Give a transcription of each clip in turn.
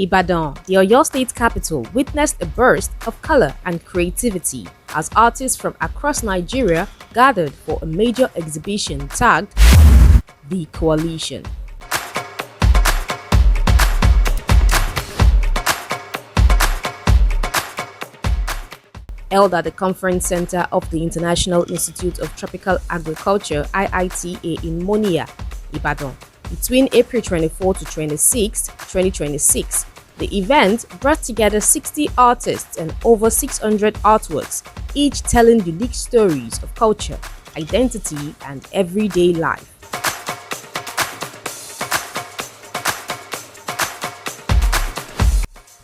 Ibadan, the Oyo State capital, witnessed a burst of color and creativity as artists from across Nigeria gathered for a major exhibition tagged The Coalition. Held at the Conference Center of the International Institute of Tropical Agriculture IITA in Moniya, Ibadan, between April 24 to 26, 2026. The event brought together 60 artists and over 600 artworks, each telling unique stories of culture, identity, and everyday life.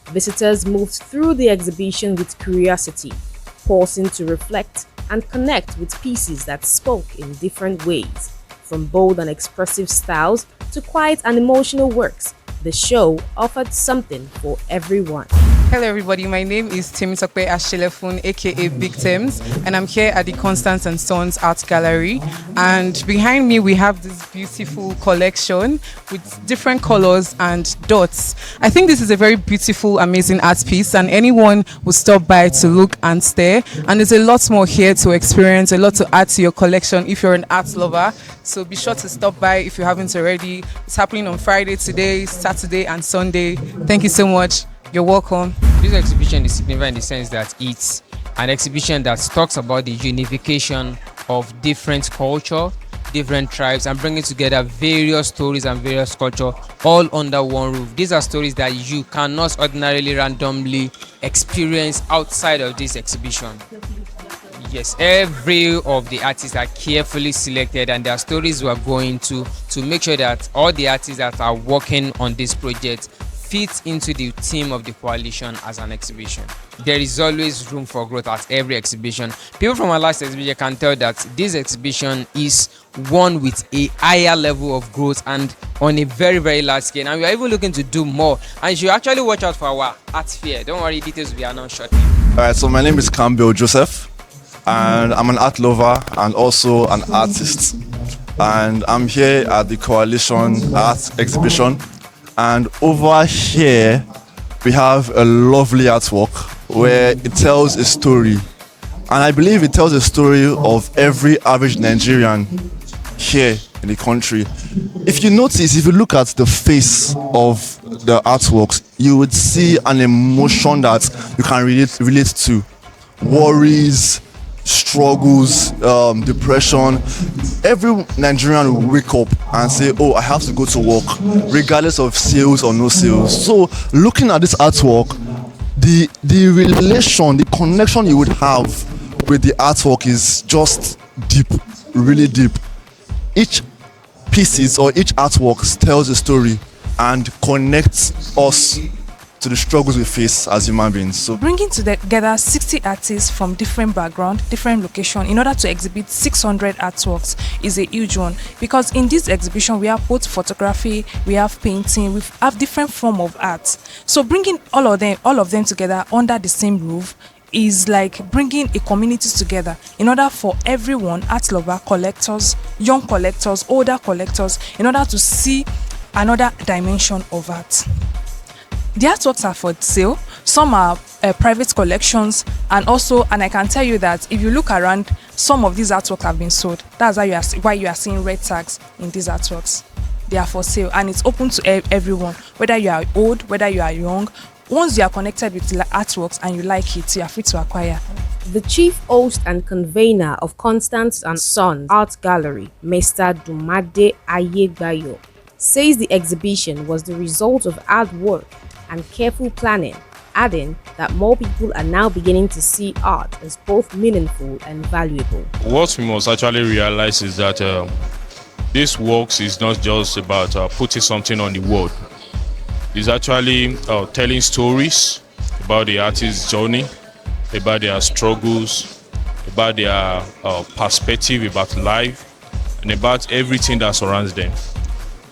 Visitors moved through the exhibition with curiosity, pausing to reflect and connect with pieces that spoke in different ways. From bold and expressive styles to quiet and emotional works, the show offered something for everyone. Hello everybody, my name is Temitope Ashelefun aka Big Tems, and I'm here at the Constance and Sons Art Gallery, and behind me we have this beautiful collection with different colors and dots. I think this is a very beautiful, amazing art piece, and anyone will stop by to look and stare, and there's a lot more here to experience, a lot to add to your collection if you're an art lover, so be sure to stop by if you haven't already. It's happening on Friday, today, Saturday and Sunday. Thank you so much. You're welcome. This exhibition is significant in the sense that it's an exhibition that talks about the unification of different culture, different tribes, and bringing together various stories and various culture all under one roof. These are stories that you cannot ordinarily randomly experience outside of this exhibition. Yes, every of the artists are carefully selected, and their stories we are going to make sure that all the artists that are working on this project fits into the theme of the coalition as an exhibition. There is always room for growth at every exhibition. People from our last exhibition can tell that this exhibition is one with a higher level of growth and on a very, very large scale. And we are even looking to do more. And you should actually watch out for our art fair. Don't worry, details will be announced shortly. Alright, so my name is Campbell Joseph, and I'm an art lover and also an artist. And I'm here at the Coalition Art Exhibition. And over here, we have a lovely artwork where it tells a story. And I believe it tells a story of every average Nigerian here in the country. If you notice, if you look at the face of the artworks, you would see an emotion that you can relate to. Worries, struggles, depression. Every Nigerian will wake up and say, oh, I have to go to work, regardless of sales or no sales. So looking at this artwork, the relation, the connection you would have with the artwork is just deep, really deep. Each pieces or each artwork tells a story and connects us to the struggles we face as human beings. So bringing together 60 artists from different background, different location in order to exhibit 600 artworks is a huge one, because in this exhibition we have both photography, we have painting, we have different form of art. So bringing all of them together under the same roof is like bringing a community together in order for everyone, art lover, collectors, young collectors, older collectors, in order to see another dimension of art. The artworks are for sale. Some are private collections, and I can tell you that if you look around, some of these artworks have been sold. That's why you are seeing red tags in these artworks. They are for sale, and it's open to everyone, whether you are old, whether you are young. Once you are connected with the artworks and you like it, you are free to acquire. The chief host and convener of Constance and Sons Art Gallery, Mr. Dumade Ayegbayo, says the exhibition was the result of hard work and careful planning, adding that more people are now beginning to see art as both meaningful and valuable. What we must actually realize is that this works is not just about putting something on the wall. It's actually telling stories about the artist's journey, about their struggles, about their perspective about life, and about everything that surrounds them.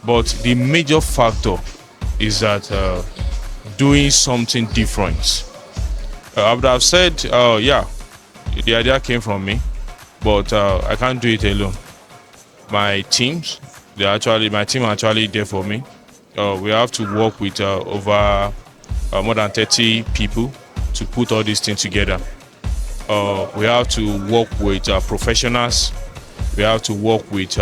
But the major factor is that doing something different. I would have said, yeah, the idea came from me, but I can't do it alone. My team are actually there for me. We have to work with over more than 30 people to put all these things together. We have to work with professionals. We have to work with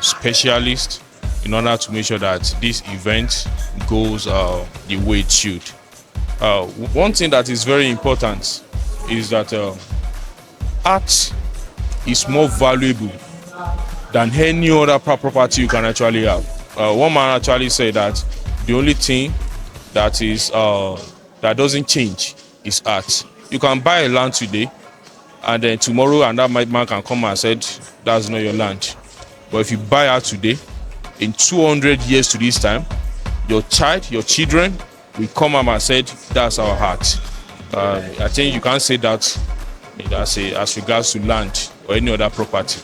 specialists in order to make sure that this event goes the way it should. One thing that is very important is that art is more valuable than any other property you can actually have. One man actually said that the only thing that is that doesn't change is art. You can buy a land today, and then tomorrow another man can come and said that's not your land. But if you buy art today, in 200 years to this time, your children will come up and said that's our art. I think you can't say that as regards to land or any other property.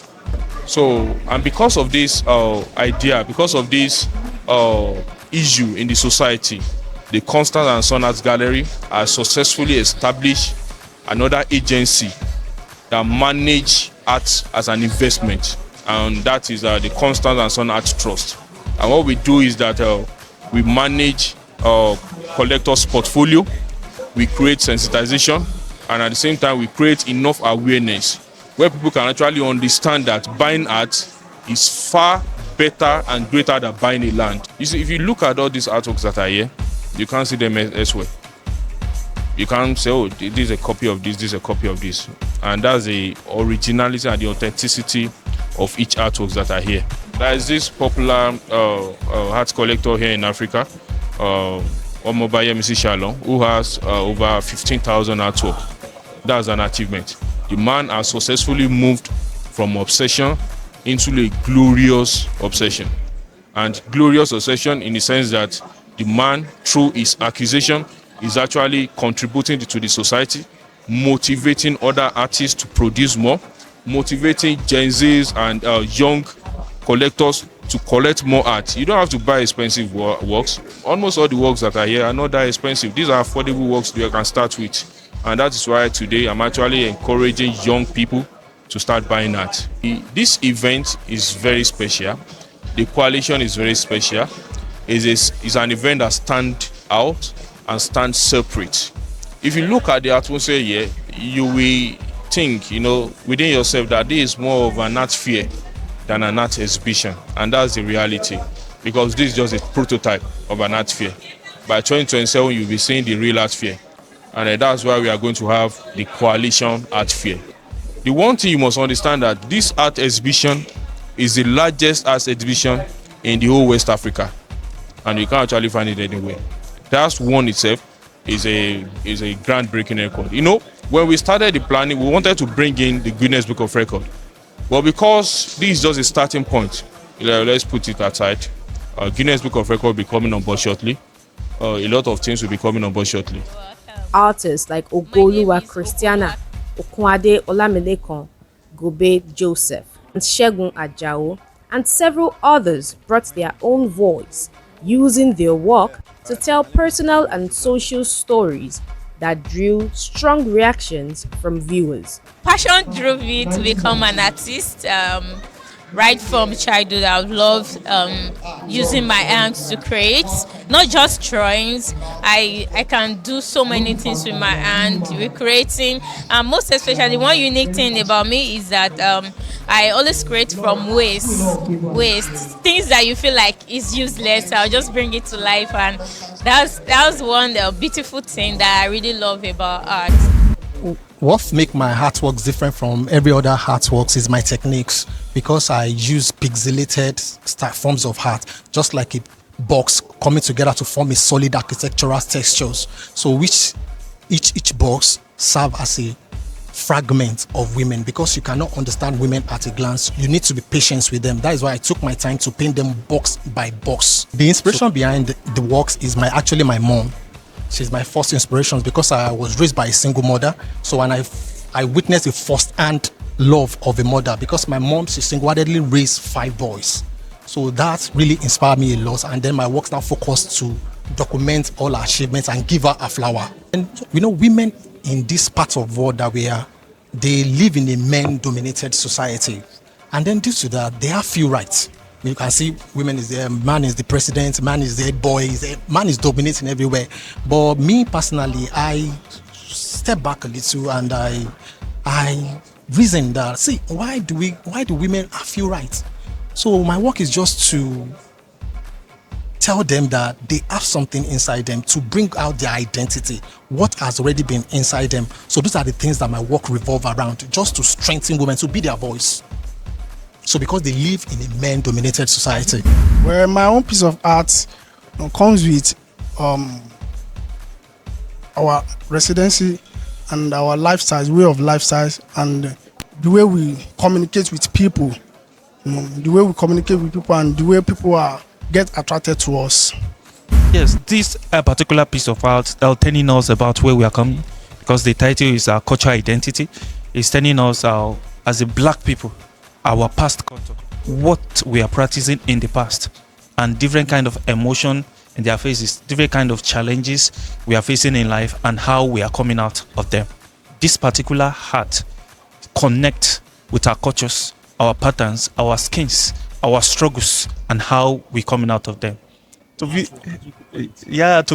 So, and because of this idea, because of this issue in the society, the Constant and Son Art Gallery has successfully established another agency that manage art as an investment, and that is the Constant and Son Art Trust. And what we do is that we manage collectors' portfolio, we create sensitization, and at the same time we create enough awareness where people can actually understand that buying art is far better and greater than buying a land. You see, if you look at all these artworks that are here, you can't see them elsewhere. You can't say, oh, this is a copy of this is a copy of this. And that's the originality and the authenticity of each artworks that are here. There is this popular art collector here in Africa, Mr. Shalom, who has over 15,000 artworks. That's an achievement. The man has successfully moved from obsession into a glorious obsession. And glorious obsession in the sense that the man, through his accusation, is actually contributing to the society, motivating other artists to produce more, motivating Gen Zs and young collectors to collect more art. You don't have to buy expensive works. Almost all the works that are here are not that expensive. These are affordable works you can start with. And that is why today I'm actually encouraging young people to start buying art. This event is very special. The coalition is very special. It's an event that stands out and stands separate. If you look at the atmosphere here, you will think, within yourself that this is more of an art fair than an art exhibition. And that's the reality, because this is just a prototype of an art fair. By 2027, you'll be seeing the real art fair. And that's why we are going to have the Coalition Art Fair. The one thing you must understand that this art exhibition is the largest art exhibition in the whole West Africa. And you can't actually find it anywhere. That's one itself is a groundbreaking record. When we started the planning, we wanted to bring in the Guinness Book of Record. But because this is just a starting point, let's put it aside. Guinness Book of Record will be coming on board shortly. A lot of things will be coming on board shortly. Artists like Ogoluwa Christiana, Okunade Olamilekan, Gobe Joseph, and Shegun Ajao, and several others brought their own voice, using their work to tell personal and social stories that drew strong reactions from viewers. Passion drove me to become an artist. Right from childhood, I've loved using my hands to create, not just drawings. I can do so many things with my hand, recreating. Most especially, one unique thing about me is that I always create from waste, things that you feel like is useless. I'll just bring it to life, and that's one beautiful thing that I really love about art. What makes my artworks different from every other artworks is my techniques, because I use pixelated forms of art, just like a box coming together to form a solid architectural textures. So which each box serve as a fragment of women, because you cannot understand women at a glance. You need to be patient with them. That is why I took my time to paint them box by box. The inspiration behind the works is actually my mom. She's my first inspiration, because I was raised by a single mother. So when I witnessed the first-hand love of a mother, because my mom, she single-handedly raised 5 boys. So that really inspired me a lot. And then my works now focused to document all her achievements and give her a flower. And women in this part of the world that we are, they live in a men-dominated society. And then due to that, they have few rights. You can see women is there, man is the president, man is the head boy, man is dominating everywhere. But me personally, I step back a little and I reason that, see, why do women feel right? So my work is just to tell them that they have something inside them, to bring out their identity, what has already been inside them. So those are the things that my work revolve around, just to strengthen women, to be their voice. So because they live in a men-dominated society. Well, my own piece of art comes with our residency and our lifestyles, way of lifestyles, and the way we communicate with people, the way we communicate with people, and the way people get attracted to us. Yes, this particular piece of art that telling us about where we are coming, because the title is our cultural identity. It's telling us as a black people, our past culture, what we are practicing in the past, and different kind of emotion in their faces, different kind of challenges we are facing in life, and how we are coming out of them. This particular art connect with our cultures, our patterns, our skins, our struggles, and how we coming out of them. To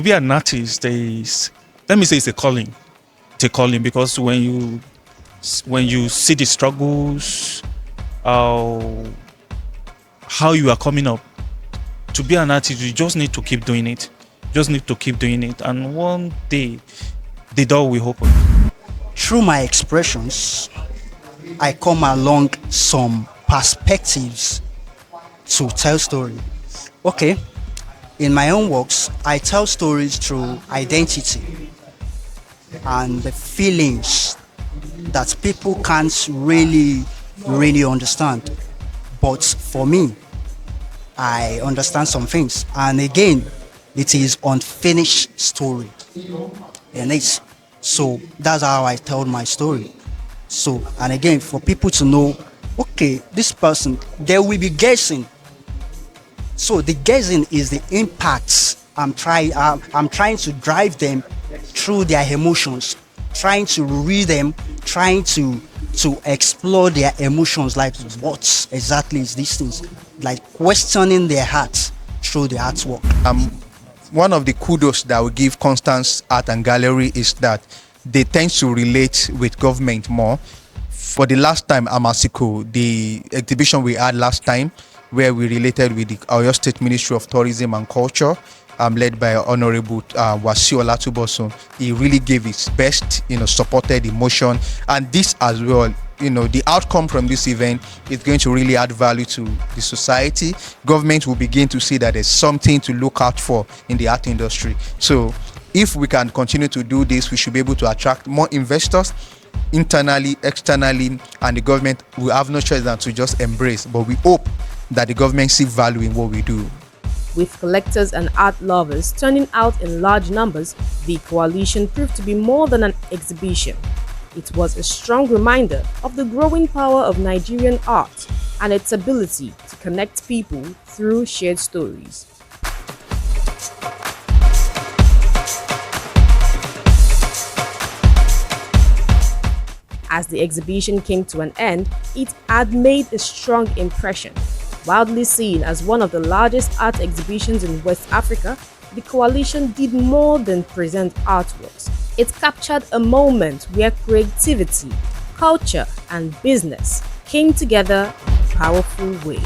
be an artist is, let me say, it's a calling. It's a calling, because when you see the struggles, how you are coming up, to be an artist, you just need to keep doing it. And one day the door will open. Through my expressions, I come along some perspectives to tell story. Okay, in my own works, I tell stories through identity and the feelings that people can't really understand. But for me, I understand some things. And again, it is unfinished story. So that's how I tell my story. So, and again, for people to know, okay, this person, they will be guessing. So the guessing is the impacts. I'm trying to drive them through their emotions, trying to read them, trying to explore their emotions, like what exactly is these things, like questioning their hearts through the artwork. One of the kudos that we give Constance Art and Gallery is that they tend to relate with government more. For the last time, Amasiko, the exhibition we had last time, where we related with the Oyo State Ministry of Tourism and Culture, led by Honorable Wasiu Olatubosun. He really gave his best, supported emotion, and this as well. The outcome from this event is going to really add value to the society. Government will begin to see that there's something to look out for in the art industry. So if we can continue to do this, we should be able to attract more investors internally, externally, and the government will have no choice than to just embrace. But we hope that the government see value in what we do. With collectors and art lovers turning out in large numbers, the coalition proved to be more than an exhibition. It was a strong reminder of the growing power of Nigerian art and its ability to connect people through shared stories. As the exhibition came to an end, it had made a strong impression. Widely seen as one of the largest art exhibitions in West Africa, the coalition did more than present artworks. It captured a moment where creativity, culture, and business came together in a powerful way.